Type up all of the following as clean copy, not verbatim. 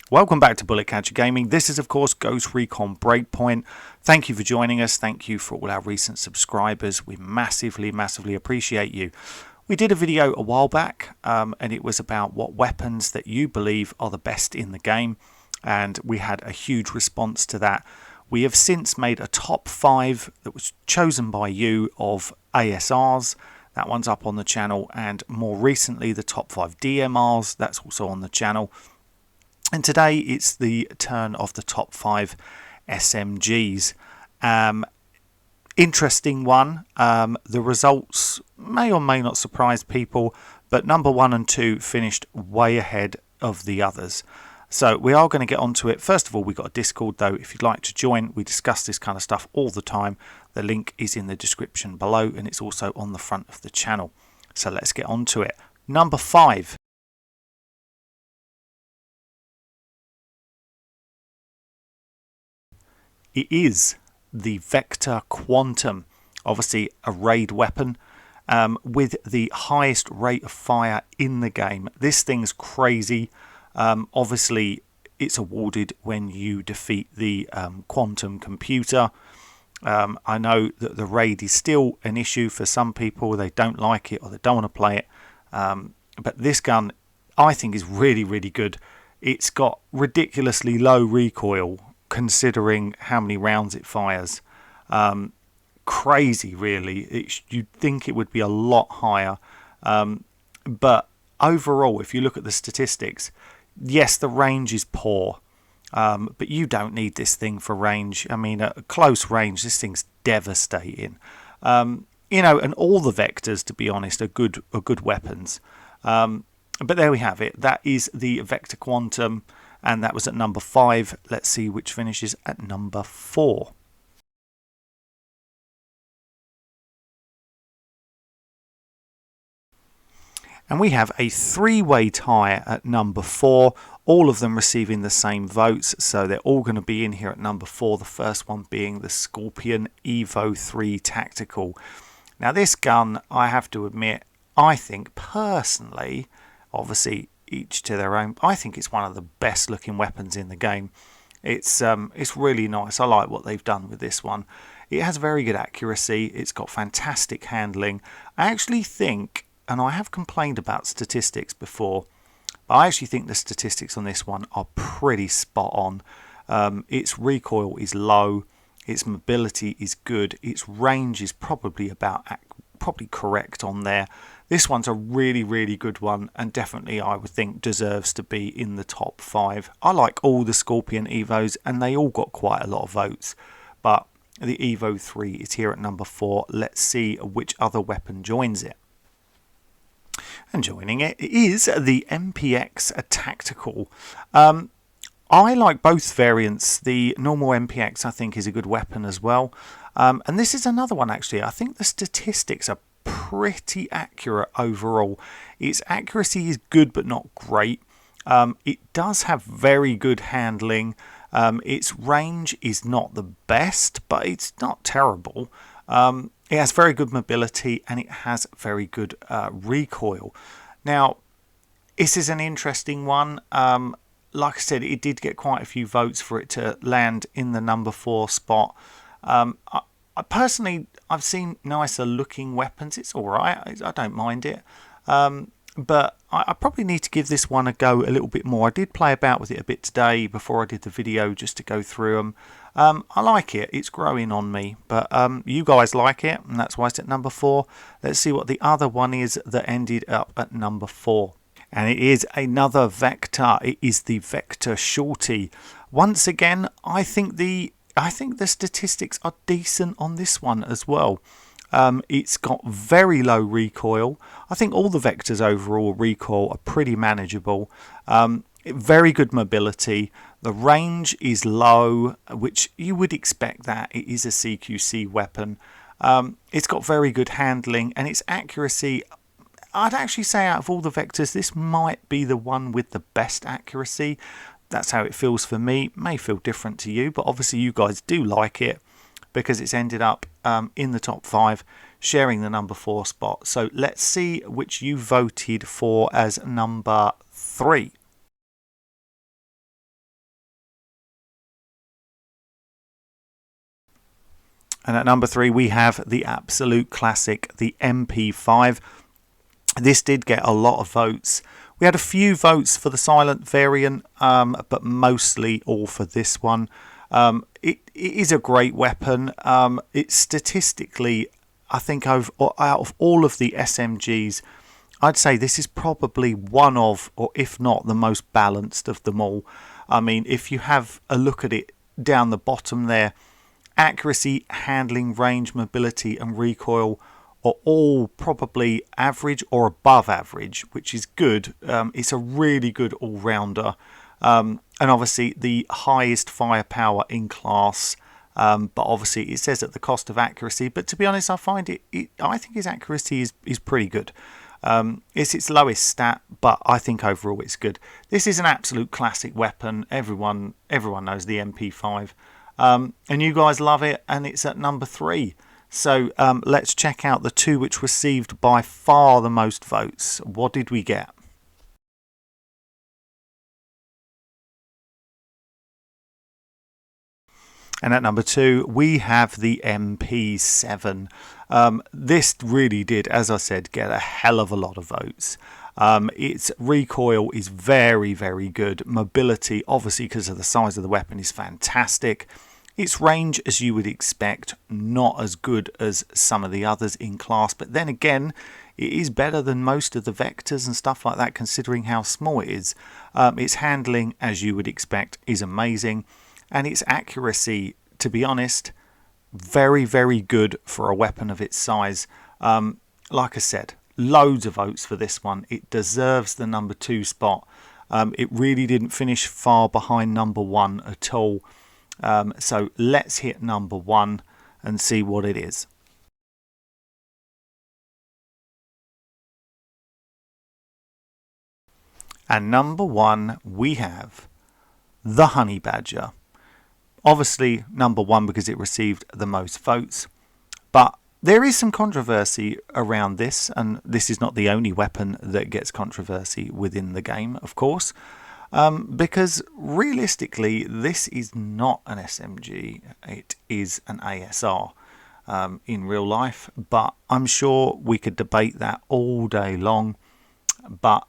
Welcome back to Bullet Catcher Gaming. This is of course Ghost Recon Breakpoint. Thank you for joining us. Thank you for all our recent subscribers. We massively appreciate you. We did a video a while back and it was about what weapons that you believe are the best in the game, and we had a huge response to that. We have since made a top 5 that was chosen by you of ASRs. That one's up on the channel, and more recently the top 5 DMRs. That's also on the channel. And today it's the turn of the top 5 SMGs. Interesting one. The results may or may not surprise people, but number 1 and 2 finished way ahead of the others. So we are going to get onto it. First of all, we've got a Discord though. If you'd like to join, we discuss this kind of stuff all the time. The link is in the description below, and it's also on the front of the channel. So let's get onto it. Number 5. It is the Vector Quantum, obviously a raid weapon with the highest rate of fire in the game. This thing's crazy. Obviously, it's awarded when you defeat the quantum computer. I know that the raid is still an issue for some people. They don't like it or they don't want to play it. But this gun, I think, is really good. It's got ridiculously low recoil, considering how many rounds it fires. Crazy really. You'd think it would be a lot higher, but overall, if you look at the statistics, yes, the range is poor, but you don't need this thing for range. I mean, at close range, this thing's devastating. You know, and all the vectors, to be honest, are good weapons. But there we have it. That is the Vector Quantum, and that was at number 5. Let's see which finishes at number 4. And we have a 3-way tie at number 4, all of them receiving the same votes, so they're all going to be in here at number 4, the first one being the Scorpion Evo 3 Tactical. Now this gun, I have to admit, I think personally, obviously each to their own, I think it's one of the best looking weapons in the game. It's really nice. I like what they've done with this one. It has very good accuracy. It's got fantastic handling. I actually think, and I have complained about statistics before, but I actually think the statistics on this one are pretty spot on. Its recoil is low, its mobility is good, its range is probably correct on there. This one's a really good one, and definitely I would think deserves to be in the top 5. I like all the Scorpion Evos, and they all got quite a lot of votes, but the Evo 3 is here at number 4. Let's see which other weapon joins it. And joining it is the MPX Tactical. I like both variants. The normal MPX I think is a good weapon as well. And this is another one actually. I think the statistics are pretty accurate overall. Its accuracy is good but not great. It does have very good handling. Its range is not the best, but it's not terrible. It has very good mobility, and it has very good recoil. Now, this is an interesting one. Like I said, it did get quite a few votes for it to land in the number 4 spot. I personally, I've seen nicer looking weapons. It's alright, I don't mind it. But I probably need to give this one a go a little bit more. I did play about with it a bit today before I did the video, just to go through them. I like it. It's growing on me. But you guys like it, and that's why it's at number 4. Let's see what the other one is that ended up at number 4. And it is another Vector. It is the Vector Shorty. Once again, I think the statistics are decent on this one as well. It's got very low recoil. I think all the Vectors overall recoil are pretty manageable. Very good mobility. The range is low, which you would expect that. It is a CQC weapon. It's got very good handling, and its accuracy, I'd actually say out of all the Vectors, this might be the one with the best accuracy. That's how it feels for me. May feel different to you, but obviously you guys do like it, because it's ended up in the top 5, sharing the number 4 spot. So let's see which you voted for as number 3. And at number 3 we have the absolute classic, the MP5. This did get a lot of votes. We had a few votes for the silent variant, but mostly all for this one. It is a great weapon. It's statistically, I think out of all of the SMGs, I'd say this is probably one of, or if not the most balanced of them all. I mean, if you have a look at it down the bottom there, accuracy, handling, range, mobility and recoil are all probably average or above average, which is good. It's a really good all-rounder. And obviously the highest firepower in class, but obviously it says at the cost of accuracy. But to be honest, I find I think his accuracy is pretty good. It's its lowest stat, but I think overall it's good. This is an absolute classic weapon. Everyone knows the MP5, and you guys love it, and it's at number 3. So let's check out the 2 which received by far the most votes. What did we get? And at number 2 we have the MP7. This really did, as I said, get a hell of a lot of votes. Its recoil is very, very good. Mobility, obviously because of the size of the weapon, is fantastic. Its range, as you would expect, not as good as some of the others in class, but then again, it is better than most of the vectors and stuff like that, considering how small it is. Its handling, as you would expect, is amazing, and its accuracy, to be honest, very, very good for a weapon of its size. Like I said, loads of votes for this one. It deserves the number 2 spot. It really didn't finish far behind number 1 at all. So let's hit number 1 and see what it is. And number 1 we have the Honey Badger. Obviously number 1 because it received the most votes, but there is some controversy around this, and this is not the only weapon that gets controversy within the game, of course. Because realistically this is not an SMG, it is an ASR in real life, but I'm sure we could debate that all day long, but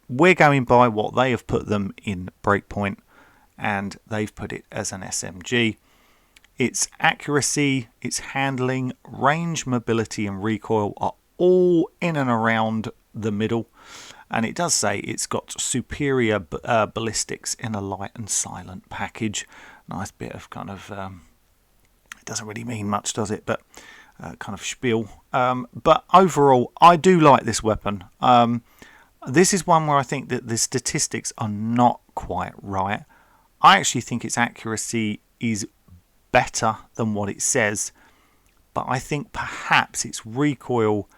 we're going by what they have put them in Breakpoint, and they've put it as an SMG. Its accuracy, its handling, range, mobility and recoil are all in and around the middle. And it does say it's got superior ballistics in a light and silent package. Nice bit of kind of, it doesn't really mean much, does it? But kind of spiel. But overall, I do like this weapon. This is one where I think that the statistics are not quite right. I actually think its accuracy is better than what it says. But I think perhaps its recoil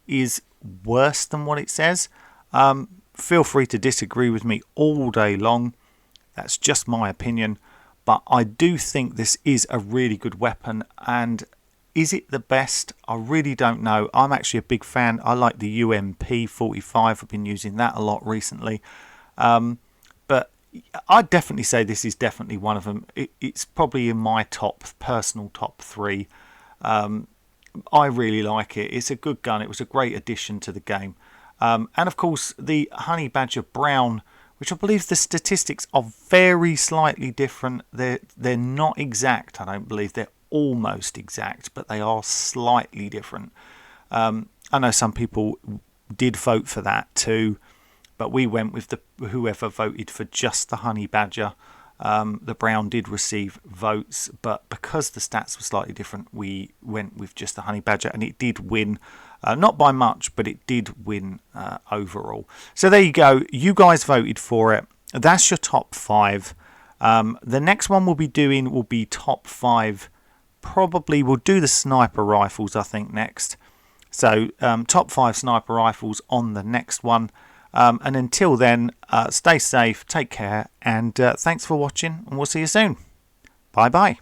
is worse than what it says. Feel free to disagree with me all day long. That's just my opinion. But I do think this is a really good weapon. And is it the best? I really don't know. I'm actually a big fan. I like the UMP 45. I've been using that a lot recently. But I'd definitely say this is definitely one of them. It's probably in my personal top 3. I really like it. It's a good gun. It was a great addition to the game. And of course the Honey Badger Brown, which I believe the statistics are very slightly different. They're not exact, I don't believe. They're almost exact, but they are slightly different. I know some people did vote for that too, but we went with whoever voted for just the Honey Badger. The Brown did receive votes, but because the stats were slightly different, we went with just the Honey Badger, and it did win. Not by much, but it did win overall. So there you go. You guys voted for it. That's your top 5. The next one we'll be doing will be top 5. Probably we'll do the sniper rifles, I think, next. So top 5 sniper rifles on the next one. And until then, stay safe, take care, and thanks for watching, and we'll see you soon. Bye bye.